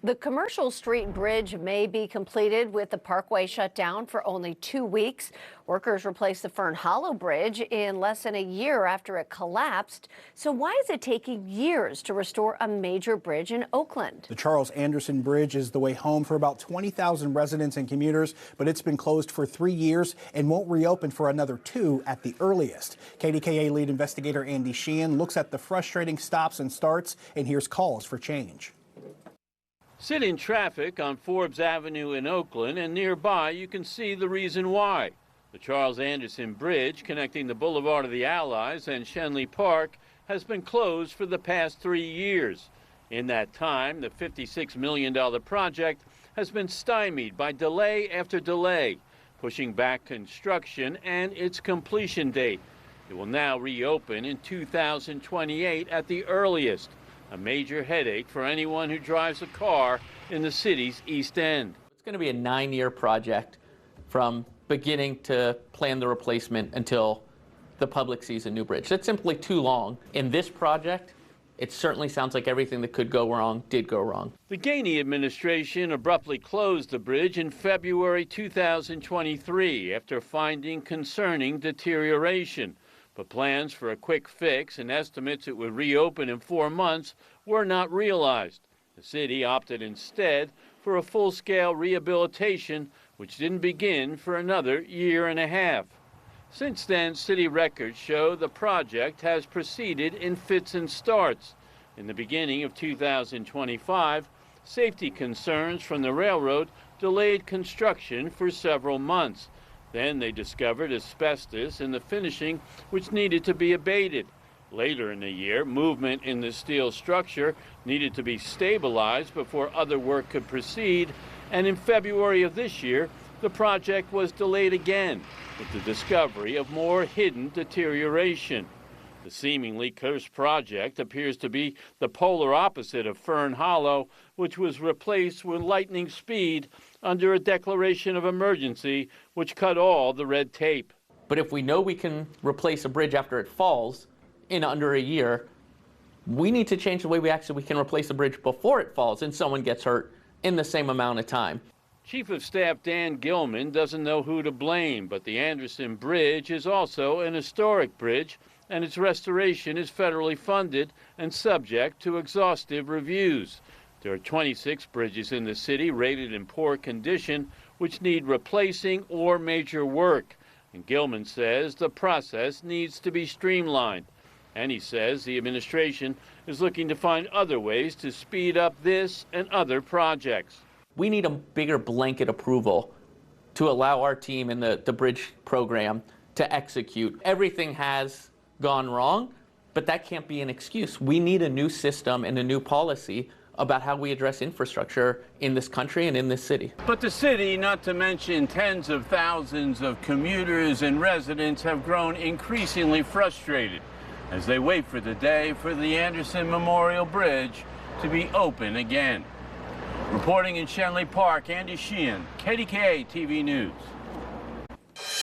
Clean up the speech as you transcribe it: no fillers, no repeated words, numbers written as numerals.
The Commercial Street Bridge may be completed with the parkway shut down for only 2 weeks. Workers replaced the Fern Hollow Bridge in less than a year after it collapsed. So why is it taking years to restore a major bridge in Oakland? The Charles Anderson Bridge is the way home for about 20,000 residents and commuters, but it's been closed for 3 years and won't reopen for another 2 at the earliest. KDKA lead investigator Andy Sheehan looks at the frustrating stops and starts and hears calls for change. Sit in traffic on Forbes Avenue in Oakland, and nearby you can see the reason why. The Charles Anderson Bridge, connecting the Boulevard of the Allies and Shenley Park, has been closed for the past 3 years. In that time, the $56 million project has been stymied by delay after delay, pushing back construction and its completion date. It will now reopen in 2028 at the earliest. A major headache for anyone who drives a car in the city's East End. It's going to be a 9-year project from beginning to plan the replacement until the public sees a new bridge. That's simply too long. In this project, it certainly sounds like everything that could go wrong did go wrong. The Gainey administration abruptly closed the bridge in February 2023 after finding concerning deterioration. But plans for a quick fix and estimates it would reopen in 4 months were not realized. The city opted instead for a full-scale rehabilitation, which didn't begin for another 1.5 years. Since then, city records show the project has proceeded in fits and starts. In the beginning of 2025, safety concerns from the railroad delayed construction for several months. Then they discovered asbestos in the finishing, which needed to be abated. Later in the year, movement in the steel structure needed to be stabilized before other work could proceed. And in February of this year, the project was delayed again with the discovery of more hidden deterioration. The seemingly cursed project appears to be the polar opposite of Fern Hollow, which was replaced with lightning speed under a declaration of emergency, which cut all the red tape. But if we know we can replace a bridge after it falls in under a year, we need to change the way we can replace a bridge before it falls and someone gets hurt in the same amount of time. Chief of Staff Dan Gilman doesn't know who to blame, but the Anderson Bridge is also an historic bridge, and its restoration is federally funded and subject to exhaustive reviews. There are 26 bridges in the city rated in poor condition, which need replacing or major work. And Gilman says the process needs to be streamlined. And he says the administration is looking to find other ways to speed up this and other projects. We need a bigger blanket approval to allow our team in the bridge program to execute. Everything has gone wrong, but that can't be an excuse. We need a new system and a new policy about how we address infrastructure in this country and in this city. But the city, not to mention tens of thousands of commuters and residents, have grown increasingly frustrated as they wait for the day for the Anderson Memorial Bridge to be open again. Reporting in Shenley Park, Andy Sheehan, KDKA-TV News.